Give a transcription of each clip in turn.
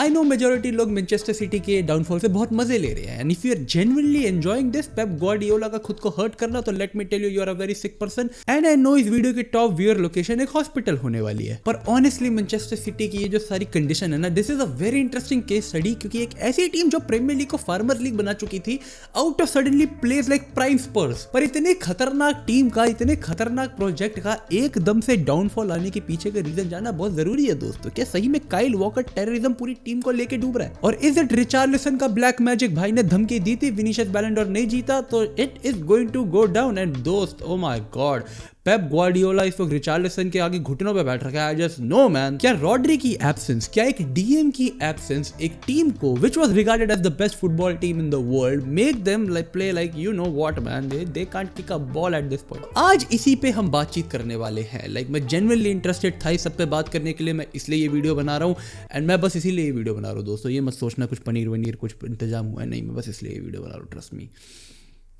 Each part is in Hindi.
आई नो मेजॉरिटी लोग मैनचेस्टर सिटी के डाउनफॉल से बहुत मजे ले रहे हैं, and if you are genuinely enjoying this Pep Guardiola का खुद को हर्ट करना, तो let me tell you, you are a very sick person. And I know इस वीडियो की टॉप व्यूअर लोकेशन एक हॉस्पिटल होने वाली है, पर ऑनेस्टली मैनचेस्टर सिटी की ये जो सारी कंडीशन है ना, this is a very interesting case study, क्योंकि एक ऐसी टीम जो प्रीमियर लीग को फार्मर लीग बना चुकी थी, out of suddenly place like prime Spurs. पर इतने खतरनाक टीम का, इतने खतरनाक प्रोजेक्ट का एकदम से डाउनफॉल आने के पीछे का रीजन जानना बहुत जरूरी है दोस्तों। क्या सही में काइल वॉकर टेररिज्म पूरी टीम को लेके डूब रहा है? और इज इट रिचार्लिसन का ब्लैक मैजिक? भाई ने धमकी दी थी विनीशियस बैलन डोर नहीं जीता तो it is going to go down. And दोस्त, oh my god, Pep Guardiola इस वक्त रिचार्लिसन के आगे घुटनों पे बैठ रखा है। आई जस्ट नो मैन, क्या रॉड्री की एब्सेंस, क्या एक डीएम की एब्सेंस एक टीम को which was regarded as the best football team in the world make them like play like you know what man, they can't kick a ball at this point. आज इसी पे हम बातचीत करने वाले हैं। लाइक मैं जेन्युइनली इंटरेस्टेड था इस सब पे बात करने के लिए, मैं इसलिए ये वीडियो बना रहा हूँ। एंड मैं बस इसीलिए ये वीडियो बना रहा हूँ दोस्तों, ये मत सोचना कुछ पनीर वनीर कुछ इंतजाम हुआ है, नहीं, मैं बस इसलिए ये वीडियो बना रहा हूँ, ट्रस्ट मी।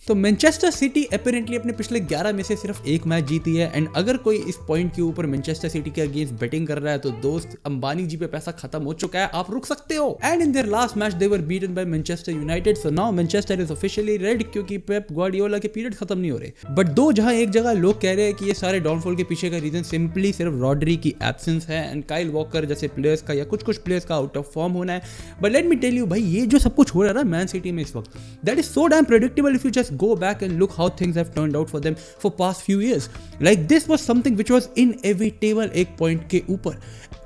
तो मैनचेस्टर सिटी अपेरेंटली अपने पिछले 11 में से सिर्फ एक मैच जीती है। एंड अगर कोई इस पॉइंट के ऊपर मैनचेस्टर सिटी के अगेंस्ट बैटिंग कर रहा है तो दोस्त, अंबानी जी पे पैसा खत्म हो चुका है, आप रुक सकते हो। And in their last match they were beaten by Manchester United, so now Manchester is officially red, क्योंकि पेप गार्डियोला के पीरियड खत्म नहीं हो रहे। बट दो जहां एक जगह लोग कह रहे हैं कि ये सारे डाउनफॉल के पीछे का रीजन सिंपली सिर्फ रॉड्री की एब्सेंस है एंड काइल वॉकर जैसे प्लेयर्स का या कुछ प्लेयर्स का आउट ऑफ फॉर्म होना है। But let me tell you भाई, ये जो सब कुछ हो रहा है ना मैन सिटी में इस वक्त, that is so damn predictable if you just go back and look how things have turned out for them for past few years. Like this was something which was inevitable एक point के ऊपर,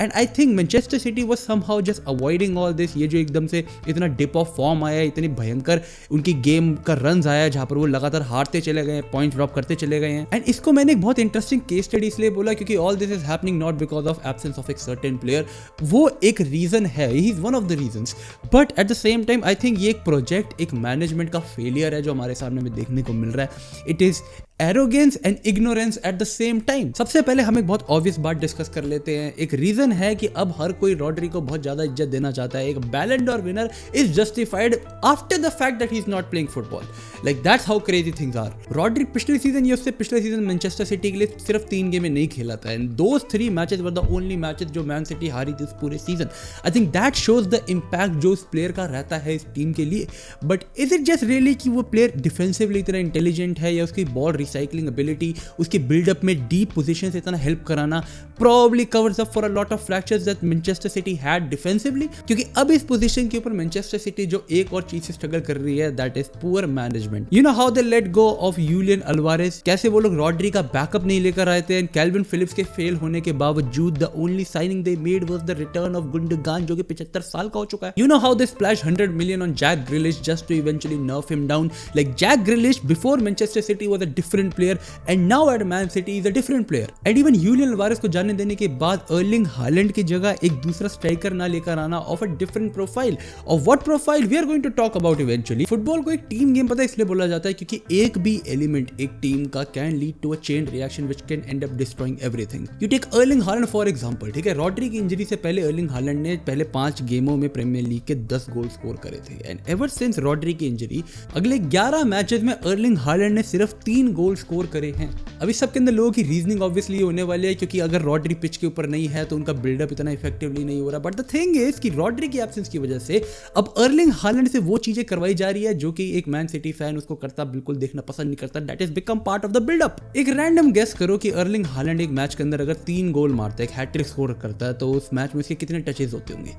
and I think Manchester City was somehow just avoiding all this। ये जो एकदम से इतना dip of form आया, इतनी भयंकर उनकी गेम का रन्स आया जहाँ पर वो लगातार हारते चले गए, पॉइंट ड्रॉप करते चले गए हैं। एंड इसको मैंने एक बहुत इंटरेस्टिंग केस स्टडी इसलिए बोला क्योंकि all this is happening not because of absence of एक सर्टेन प्लेयर, वो एक रीजन है, he is one of the reasons. But at the same time I think ये एक प्रोजेक्ट, एक मैनेजमेंट का फेलियर है जो हमारे सामने में देखने को मिल रहा है। It is arrogance and ignorance eight the same time. सबसे पहले हम एक बहुत ऑब्वियस बात डिस्कस कर लेते हैं। एक रीजन है कि अब हर कोई रॉड्री को बहुत ज्यादा इज्जत देना चाहता है। एक Ballon d'Or winner is justified after the fact that he is not playing football. Like that's how crazy things are. Rodri पिछले सीजन या उससे पिछले सीजन मैनचेस्टर सिटी के लिए सिर्फ 3 गेमें नहीं खेला था, and those 3 matches were the only matches जो मैन सिटी हारी थी उस पूरे season. I think that shows the impact जो उस प्लेयर का रहता है इस टीम के लिए। But is it just really कि वो प्लेयर डिफेंसिवली इतना इंटेलिजेंट है, या उसकी बॉल रिसाइकलिंग एबिलिटी, उसके बिल्डअप में डीप पोजीशन से इतना हेल्प कराना probably covers up for a lot of fractures that Manchester City had defensively? क्योंकि अब इस पोजीशन के ऊपर मैनचेस्टर सिटी जो एक और चीज से स्ट्रगल कर रही है, that is poor management. You know how they let go of Julian Alvarez? कैसे वो लोग रॉड्री का बैकअप नहीं लेकर आए थे, एंड कैल्विन फिलिप्स के फेल होने के बावजूद the only signing they made was the return of Gundogan जो कि 75 साल का हो चुका है. You know how they splashed 100 million on Jack Grealish just to eventually nerf him down? Like Jack Grealish before Manchester City was a different player, and now at Man City is a different player. And even Julian Alvarez को जाने देने के बाद अर्लिंग हालैंड की जगह एक दूसरा स्ट्राइकर ना लेकर आना ऑफ अ डिफरेंट प्रोफाइल, और what profile we are going to talk about eventually. Football को एक टीम गेम पता है इसलिए बोला जाता है क्योंकि एक भी एलिमेंट एक टीम का can lead to a chain reaction which can end up destroying everything. You take Erling Haaland for example, ठीक है, रॉड्री की इंजरी से पहले अर्लिंग हालैंड ने पहले 5 गेमों में प्रीमियर लीग के 10 गोल स्कोर करे थे, एंड एवर सिंस रॉड्री की इंजरी अगले 11 मैचेस में अर्लिंग हालैंड ने सिर्फ 3 गोल स्कोर करे हैं। अब इस सब के अंदर लोगों की रीजनिंग ऑब्वियसली होने वाली है क्योंकि अगर रॉड्री पिच के ऊपर नहीं है तो उनका बिल्डअप इतना इफेक्टिवली नहीं हो रहा। बट द थिंग इज कि रॉड्री की एब्सेंस की वजह से अब अर्लिंग हालैंड से वो चीजें करवाई जा रही है जो कि एक मैन सिटी फैन उसको करता बिल्कुल देखना पसंद नहीं करता। That is become part of the buildup. एक रैंडम गेस करो कि अर्लिंग हालैंड एक मैच के अंदर अगर 3 गोल मारता है, एक हैट्रिक स्कोर करता है, तो उस मैच में उसके कितने टचेस होते होंगे?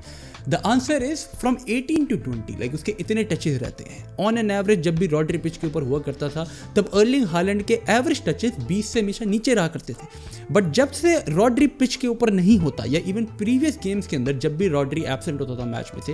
The answer is from 18 to 20, like उसके इतने टचेस रहते हैं ऑन एन एवरेज। जब भी रॉड्री पिच के ऊपर हुआ करता था तब अर्लिंग हालैंड के एवरेज टचेस 20 से हमेशा नीचे रहा करते थे। बट जब से रॉड्री पिच के ऊपर नहीं होता, या इवन प्रीवियस गेम्स के अंदर जब भी रॉड्री एब्सेंट होता था मैच में से,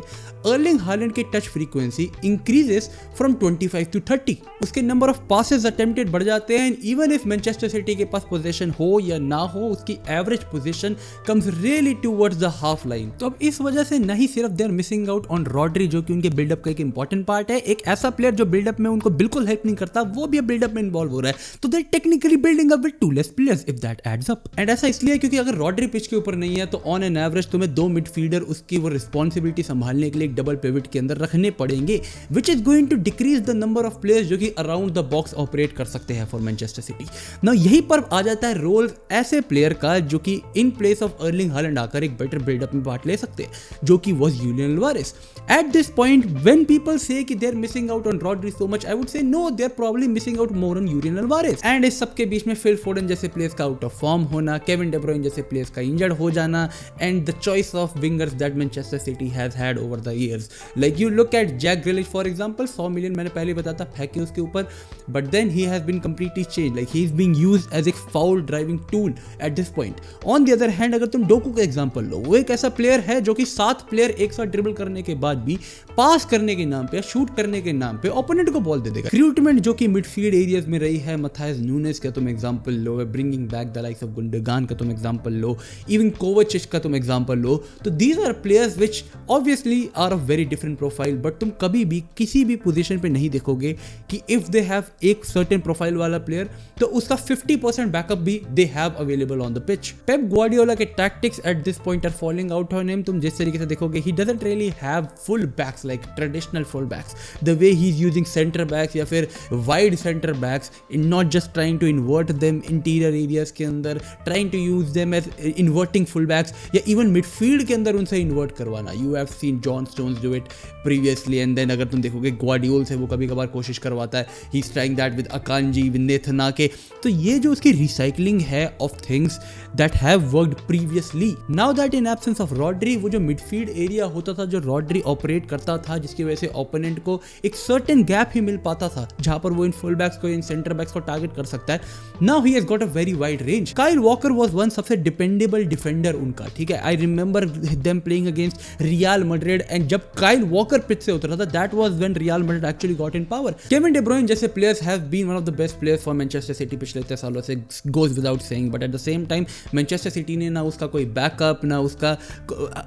अर्लिंग हालैंड की touch frequency increases from 25 to 30। उसके नंबर ऑफ पासेस अटेम्प्टेड बढ़ जाते हैं, and even if Manchester City के पास पोजीशन हो या ना हो, उसकी average position comes really towards the half line. तो अब इस वजह से नहीं सिर्फ they are missing out on Rodri जो कि उनके बिल्डअप का एक इंपॉर्टेंट पार्ट है, एक ऐसा प्लेयर जो बिल्डअप में उनको बिल्कुल हेल्प नहीं करता वो भी अब बिल्डअप में इन्वॉल्व हो रहा है, तो they technically building up with 2 less players if that adds up. And ऐसा इसलिए क्योंकि अगर रॉड्री पिच के ऊपर नहीं है तो ऑन एन एवरेज तुम्हें 2 मिडफील्डर उसकी वो रिस्पॉन्सिबिलिटी संभालने के लिए एक डबल पिवट के अंदर रखने पड़ेंगे, which is going to decrease the number of players जो कि अराउंड द बॉक्स ऑपरेट कर सकते हैं फॉर मैनचेस्टर सिटी। ना यही पर आ जाता है रोल ऐसे प्लेयर का जो कि in place of Erling Haaland आकर एक बेटर बिल्डअप में पार्ट ले सकते हैं, जो कि was Julian Alvarez. At this point when people say कि they are missing out on Rodri so much, I would say no, they are probably missing out more on Julian Alvarez. And इस सबके बीच में फिल फोडन जैसे प्लेयर्स का आउट ऑफ फॉर्म होना, केविन डे ब्रुयने जैसे प्लेयर्स का इंजर्ड हो जाना, and the choice of wingers that Manchester City has had over the years. Like you look at Jack Grealish for example, 100 million मैंने पहले बताया था फेंके उसके ऊपर, but then he has been completely change, like he is being used as a foul driving tool at this point. On the other hand अगर तुम डोकू का एग्जांपल लो, वो एक ऐसा प्लेयर है जो कि 7 प्लेयर एक साथ ड्रिबल करने के बाद भी पास करने के नाम पे, शूट करने के नाम पे ओपोनेंट को बॉल दे देगा। रिक्रूटमेंट जो कि मिडफील्ड एरियाज में रही है, मैथायस न्यूनेस का तुम एग्जांपल लो, bringing back the likes of Gundogan का तुम एग्जांपल लो, इवन कोवाचिच का तुम एग्जांपल लो, तो these are players which obviously are of very different profile, but तुम कभी भी किसी भी पोजीशन पे नहीं देखोगे कि इफ दे हैव एक सर्टेन प्रोफाइल वाला प्लेयर तो उसका 50% बैकअप भी they have available on the pitch. Pep Guardiola के tactics at this point are following out on him. तुम जिस तरीके से देखोगे, he doesn't really have full backs like traditional full backs, the way he is using centre backs या फिर wide centre backs, in not just trying to invert them interior areas के अंदर, trying to use them as inverting full backs, या इवन मिडफील्ड के अंदर उनसे इन्वर्ट करवाना। You have seen John Stones do it previously, and then अगर तुम देखोगे ग्वार्डियोल से वो कभी कभार कोशिश करवाता है, he is trying that with अकांजी, with Nathan आके। तो ये जो उसकी रिसाइकलिंग है of things that have worked previously, now that in absence of Rodri, वो जो मिडफील्ड एरिया होता था जो रॉड्री ऑपरेट करता था, जिसकी वजह से ओपोनेंट को एक सर्टेन गैप ही मिल पाता था जहां पर वो इन फुल बैक्स को, इन सेंटर बैक्स को टारगेट कर सकता है, now he has got a very wide range. Kyle Walker was one सबसे डिपेंडेबल डिफेंडर उनका, ठीक है। I remember them playing against Real Madrid, and जब काइल वॉकर पिच से उतरा था, that was when Real Madrid actually got in power. Kevin De Bruyne जैसे players have been one of the best players for Manchester City पिछले 3 सालों से, goes without saying, but at the same time Manchester City ने ना उसका कोई बैकअप, ना उसका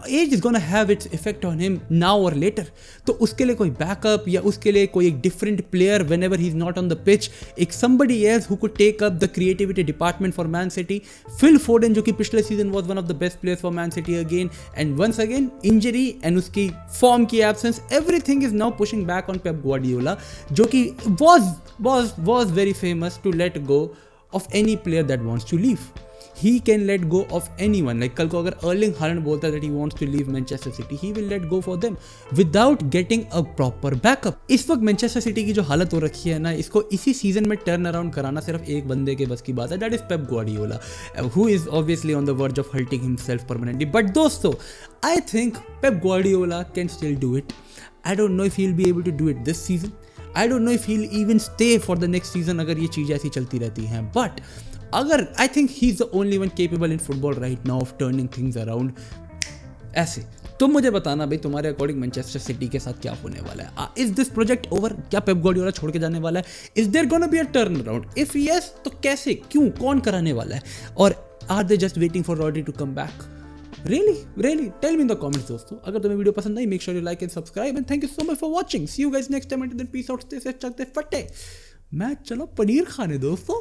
age is gonna have its effect on him now और लेटर। तो उसके लिए कोई बैकअप या उसके लिए कोई एक different player whenever he is not on the pitch, एक somebody else who could take up the creativity department for Man City. Phil Foden जो कि पिछले season was one of the best players for Man City again, and once again injury and उसकी फॉर्म की absence, everything is now pushing back on Pep Guardiola, जो कि was very famous to let go of any player that wants to leave. He can let go of anyone. Like कल को अगर अर्लिंग हालैंड बोलता है that he wants to leave Manchester City, he will let go for them without getting a proper backup. इस वक्त मैनचेस्टर सिटी की जो हालत हो रखी है ना, इसको इसी सीजन में टर्न अराउंड कराना सिर्फ एक बंदे के बस की बात है, that is Pep Guardiola, who is obviously on the verge of hurting himself permanently. But दोस्तों, I think Pep Guardiola can still do it. I don't know if he'll be able to do it this season. I don't know if he'll even stay for the next season अगर ये चीज़ें ऐसी चलती रहती हैं, बट अगर I think he is the only one capable in football right now of turning things around. ऐसे तुम मुझे बताना भाई, तुम्हारे अकॉर्डिंग मैनचेस्टर सिटी के साथ क्या होने वाला है? Is this project over? क्या पेप गार्डियोला छोड़ के जाने वाला है? Is there gonna be a turn around? If yes, तो कैसे, क्यों, कौन कराने वाला है? और are they just waiting for Rodri to come back? Really, tell me in the comments दोस्तों। अगर तुम्हें वीडियो पसंद आई, make sure you like and subscribe, and thank you so much for watching. See you guys next time, until then peace out, stay safe, चलते फटे। मैं चलो पनीर खाने दोस्तों।